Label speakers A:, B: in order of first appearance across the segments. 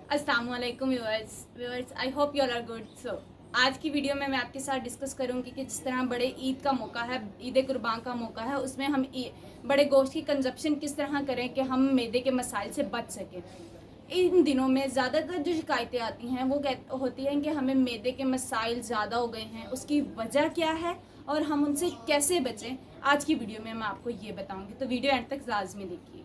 A: अस्सलाम वालेकुम viewers, I hope you all are good. So आज की वीडियो में मैं आपके साथ डिस्कस करूंगी कि जिस तरह बड़े ईद का मौका है, ईद कुर्बान का मौका है, उसमें हम बड़े गोश्त की कंजप्शन किस तरह करें कि हम मैदे के मसाइल से बच सकें। इन दिनों में ज़्यादातर जो शिकायतें आती हैं वो होती हैं कि हमें मैदे के मसाइल ज़्यादा हो गए हैं, उसकी वजह क्या है और हम उनसे कैसे बचें। आज की वीडियो में मैं आपको ये बताऊँगी, तो वीडियो एंड तक लाजमी देखिएगा।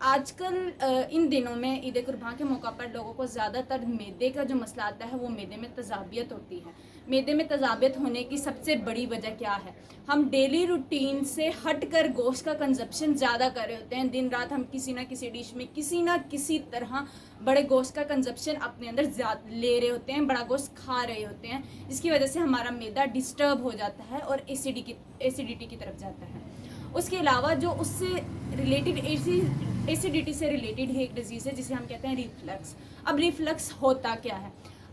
A: आजकल इन दिनों में ईद कुर्बान के मौका पर लोगों को ज़्यादातर मैदे का जो मसला आता है वो मैदे में तज़ाबियत होती है। मैदे में तज़ाबियत होने की सबसे बड़ी वजह क्या है? हम डेली रूटीन से हट कर गोश्त का कंजप्शन ज़्यादा कर रहे होते हैं। दिन रात हम किसी ना किसी डिश में किसी ना किसी तरह बड़े गोश्त का कंजप्शन अपने अंदर ज़्यादा ले रहे होते हैं, बड़ा गोश्त खा रहे होते हैं, जिसकी वजह से हमारा मैदा डिस्टर्ब हो जाता है और एसिडिटी की तरफ जाता है। उसके अलावा जो उससे रिलेटेड एसिडिटी से रिलेटेड ही एक डिजीज़ है जिसे हम कहते हैं रिफ्लक्स। अब रिफ्लक्स होता क्या है?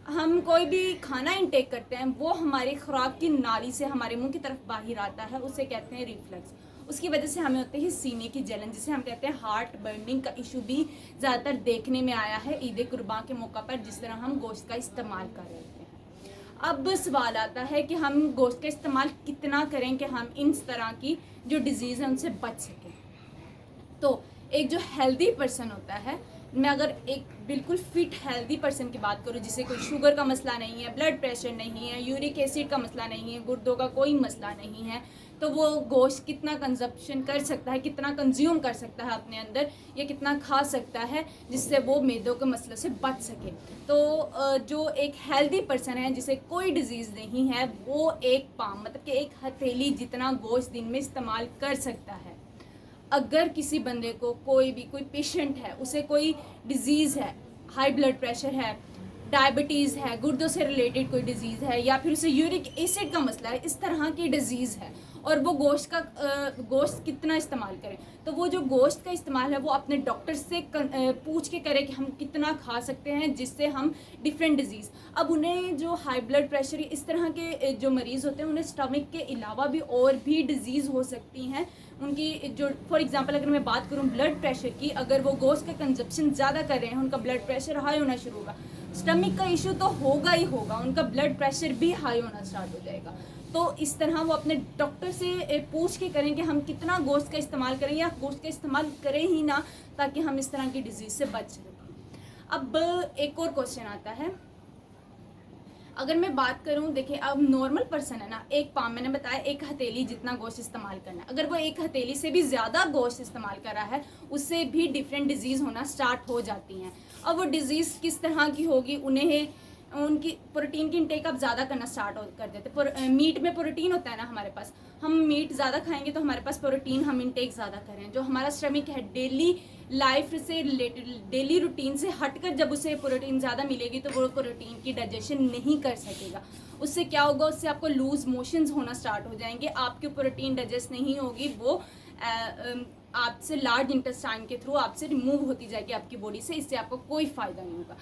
A: हम कोई भी खाना इंटेक करते हैं वो हमारी खुराक की नाली से हमारे मुंह की तरफ बाहर आता है, उसे कहते हैं रिफ्लक्स। उसकी वजह से हमें होते ही सीने की जलन, जिसे हम कहते हैं हार्ट बर्निंग का इशू भी ज़्यादातर देखने में आया है ईद कुर्बान के मौका पर, जिस तरह हम गोश्त का इस्तेमाल कर रहे होते हैं। अब सवाल आता है कि हम गोश्त का इस्तेमाल कितना करें कि हम इन तरह की जो डिजीज़ है उनसे बच सकें। तो एक जो हेल्दी पर्सन होता है, मैं अगर एक बिल्कुल फिट हेल्दी पर्सन की बात करूँ, जिसे कोई शुगर का मसला नहीं है, ब्लड प्रेशर नहीं है, यूरिक एसिड का मसला नहीं है, गुर्दों का कोई मसला नहीं है, तो वो गोश्त कितना कंजप्शन कर सकता है, कितना कंज्यूम कर सकता है अपने अंदर, या कितना खा सकता है जिससे वो मैदों के मसले से बच सके। तो जो एक हेल्दी पर्सन है जिसे कोई डिजीज़ नहीं है, वो एक पाम मतलब कि एक हथेली जितना गोश्त दिन में इस्तेमाल कर सकता है। अगर किसी बंदे को कोई पेशेंट है, उसे कोई डिजीज़ है, हाई ब्लड प्रेशर है, डायबिटीज़ है, गुर्दों से रिलेटेड कोई डिजीज़ है, या फिर उसे यूरिक एसिड का मसला है, इस तरह की डिजीज़ है, और वो गोश्त कितना इस्तेमाल करें, तो वो जो गोश्त का इस्तेमाल है वो अपने डॉक्टर से पूछ के करें कि हम कितना खा सकते हैं जिससे हम डिफरेंट डिजीज़। अब उन्हें जो हाई ब्लड प्रेशर इस तरह के जो मरीज़ होते हैं, उन्हें स्टमक के अलावा भी और भी डिजीज़ हो सकती हैं उनकी। जो फॉर एग्जांपल अगर मैं बात करूं ब्लड प्रेशर की, अगर वो गोश्त का कंजप्शन ज़्यादा कर रहे हैं, उनका ब्लड प्रेशर हाई होना शुरू होगा। स्टमक का इशू तो होगा ही होगा, उनका ब्लड प्रेशर भी हाई होना स्टार्ट हो जाएगा। तो इस तरह वो अपने डॉक्टर से पूछ के करें कि हम कितना गोश्त का इस्तेमाल करें, या गोश्त का इस्तेमाल करें ही ना, ताकि हम इस तरह की डिजीज़ से बच सकें। अब एक और क्वेश्चन आता है, अगर मैं बात करूं, देखिए अब नॉर्मल पर्सन है ना, एक पाम मैंने बताया एक हथेली जितना गोश्त इस्तेमाल करना है, अगर वो एक हथेली से भी ज़्यादा गोश्त इस्तेमाल कर रहा है, उससे भी डिफरेंट डिजीज़ होना स्टार्ट हो जाती हैं। अब वो डिजीज़ किस तरह की होगी, उन्हें उनकी प्रोटीन की इंटेक आप ज़्यादा करना स्टार्ट कर देते। मीट में प्रोटीन होता है ना हमारे पास, हम मीट ज़्यादा खाएंगे तो हमारे पास प्रोटीन हम इंटेक ज़्यादा करें। जो हमारा श्रमिक है, डेली लाइफ से रिलेटेड, डेली रूटीन से हटकर जब उसे प्रोटीन ज़्यादा मिलेगी तो वो प्रोटीन की डाइजेशन नहीं कर सकेगा। उससे क्या होगा, उससे आपको लूज मोशंस होना स्टार्ट हो जाएंगे, आपकी प्रोटीन डाइजेस्ट नहीं होगी, वो आपसे लार्ज इंटेस्टाइन के थ्रू आपसे रिमूव होती जाएगी आपकी बॉडी से, इससे आपको कोई फ़ायदा नहीं होगा।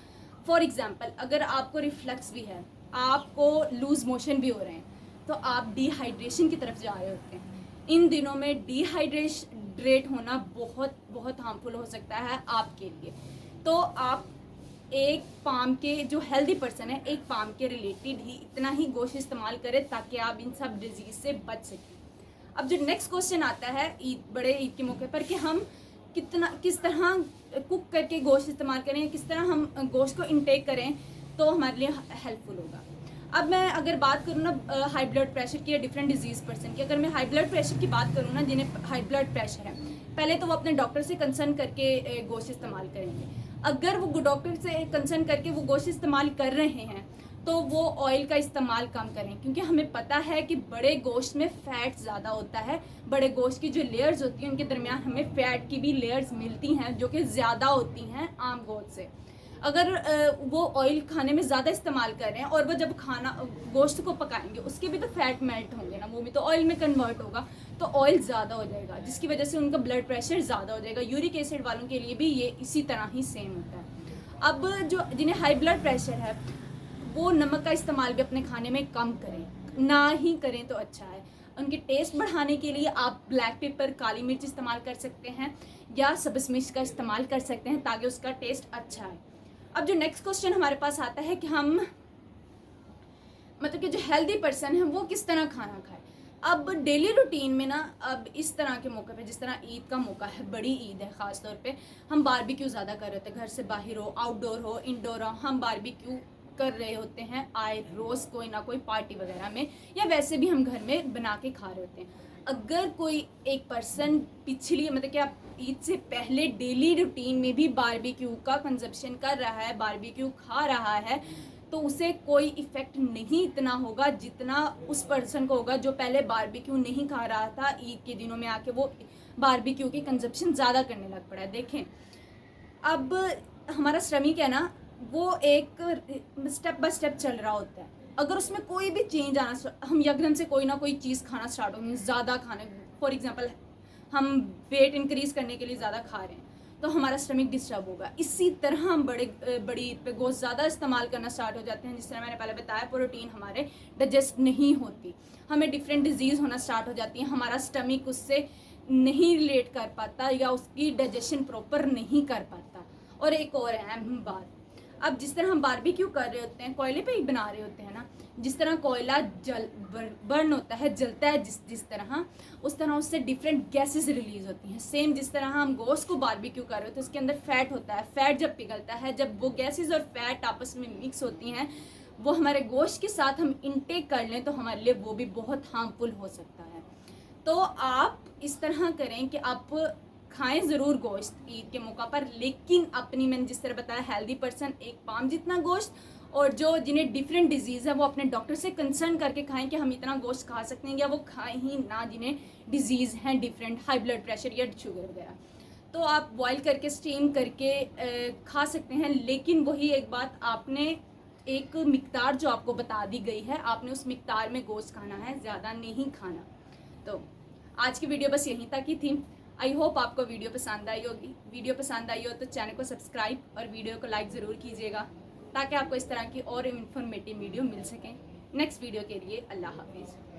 A: फॉर एग्जाम्पल अगर आपको रिफ्लक्स भी है, आपको लूज मोशन भी हो रहे हैं, तो आप डिहाइड्रेशन की तरफ जा रहे होते हैं। इन दिनों में डिहाइड्रेट होना बहुत बहुत हार्मफुल हो सकता है आपके लिए। तो आप एक पाम के जो हेल्दी पर्सन है, एक पाम के रिलेटेड ही इतना ही गोश्त इस्तेमाल करें ताकि आप इन सब डिजीज़ से बच सकें। अब जो नेक्स्ट क्वेश्चन आता है बड़े ईद के मौके पर, कि हम किस तरह कुक करके गोश्त इस्तेमाल करें, किस तरह हम गोश्त को इंटेक करें तो हमारे लिए हेल्पफुल होगा। अब मैं अगर बात करूँ ना हाई ब्लड प्रेशर की या डिफरेंट डिजीज़ पर्सन की, अगर मैं हाई ब्लड प्रेशर की बात करूँ ना, जिन्हें हाई ब्लड प्रेशर है, पहले तो वो अपने डॉक्टर से कंसर्न करके गोश्त इस्तेमाल करेंगे। अगर वो डॉक्टर से कंसर्न करके वो गोश्त इस्तेमाल कर रहे हैं तो वो ऑयल का इस्तेमाल कम करें, क्योंकि हमें पता है कि बड़े गोश्त में फ़ैट ज़्यादा होता है। बड़े गोश्त की जो लेयर्स होती हैं उनके दरमियान हमें फ़ैट की भी लेयर्स मिलती हैं जो कि ज़्यादा होती हैं आम गोश्त से। अगर वो ऑयल खाने में ज़्यादा इस्तेमाल कर रहे हैं और वो जब खाना गोश्त को पकाएंगे उसके भी तो फैट मेल्ट होंगे ना, वो भी तो ऑयल में कन्वर्ट होगा, तो ऑयल ज़्यादा हो जाएगा, जिसकी वजह से उनका ब्लड प्रेशर ज़्यादा हो जाएगा। यूरिक एसिड वालों के लिए भी ये इसी तरह ही सेम होता है। अब जो जिन्हें हाई ब्लड प्रेशर है वो नमक का इस्तेमाल भी अपने खाने में कम करें, ना ही करें तो अच्छा है। उनके टेस्ट बढ़ाने के लिए आप ब्लैक पेपर, काली मिर्च इस्तेमाल कर सकते हैं, या सब्ज़ मिर्च का इस्तेमाल कर सकते हैं ताकि उसका टेस्ट अच्छा है। अब जो नेक्स्ट क्वेश्चन हमारे पास आता है कि हम मतलब कि जो हेल्दी पर्सन है वो किस तरह खाना खाए। अब डेली रूटीन में ना, अब इस तरह के मौके पे, जिस तरह ईद का मौका है, बड़ी ईद है ख़ास तौर पे, हम बारबेक्यू ज़्यादा कर रहे होते हैं। घर से बाहर हो, आउटडोर हो, इंडोर हो, हम बारबेक्यू कर रहे होते हैं आए रोज़ कोई ना कोई पार्टी वगैरह में, या वैसे भी हम घर में बना के खा रहे होते हैं। अगर कोई एक पर्सन पिछली मतलब कि आप ईद से पहले डेली रूटीन में भी बारबेक्यू का कंजप्शन कर रहा है, बारबेक्यू खा रहा है, तो उसे कोई इफ़ेक्ट नहीं इतना होगा जितना उस पर्सन को होगा जो पहले बारबेक्यू नहीं खा रहा था, ईद के दिनों में आके वो बारबेक्यू की कंजप्शन ज़्यादा करने लग पड़ा है। देखें, अब हमारा श्रमिक है ना, वो एक स्टेप बाय स्टेप चल रहा होता है। अगर उसमें कोई भी चेंज आना, हम एकदम से कोई ना कोई चीज़ खाना स्टार्ट होंगे, ज़्यादा खाने, फॉर एग्जांपल हम वेट इंक्रीज़ करने के लिए ज़्यादा खा रहे हैं, तो हमारा स्टमक डिस्टर्ब होगा। इसी तरह हम बड़ी ईद पे गोश्त ज़्यादा इस्तेमाल करना स्टार्ट हो जाते हैं। जिस तरह मैंने पहले बताया, प्रोटीन हमारे डाइजेस्ट नहीं होती, हमें डिफरेंट डिजीज़ होना स्टार्ट हो जाती है, हमारा स्टमक उससे नहीं रिलेट कर पाता या उसकी डाइजेशन प्रॉपर नहीं कर पाता। और एक और अहम बात, अब जिस तरह हम बारबेक्यू कर रहे होते हैं, कोयले पे ही बना रहे होते हैं ना, जिस तरह कोयला बर्न होता है, जलता है जिस तरह, उस तरह उससे डिफरेंट गैसेस रिलीज होती हैं। सेम जिस तरह हम गोश्त को बारबेक्यू कर रहे होते हैं, उसके अंदर फैट होता है, फैट जब पिघलता है, जब वो गैसेस और फैट आपस में मिक्स होती हैं, वो हमारे गोश्त के साथ हम इनटेक कर लें तो हमारे लिए वो भी बहुत हार्मफुल हो सकता है। तो आप इस तरह करें कि आप खाएं ज़रूर गोश्त ईद के मौका पर, लेकिन अपनी, मैंने जिस तरह बताया, हेल्दी पर्सन एक पाम जितना गोश्त, और जो जिन्हें डिफरेंट डिजीज़ है वो अपने डॉक्टर से कंसर्न करके खाएं कि हम इतना गोश्त खा सकते हैं, या वो खाएं ही ना जिन्हें डिजीज़ हैं डिफरेंट, हाई ब्लड प्रेशर या शुगर वगैरह। तो आप बॉयल करके, स्टीम करके खा सकते हैं, लेकिन वही एक बात, आपने एक मिकदार जो आपको बता दी गई है, आपने उस मिकदार में गोश्त खाना है, ज़्यादा नहीं खाना। तो आज की वीडियो बस यहीं तक ही थी। आई होप आपको वीडियो पसंद आई होगी। वीडियो पसंद आई हो तो चैनल को सब्सक्राइब और वीडियो को लाइक ज़रूर कीजिएगा, ताकि आपको इस तरह की और इन्फॉर्मेटिव वीडियो मिल सकें। नेक्स्ट वीडियो के लिए अल्लाह हाफिज़।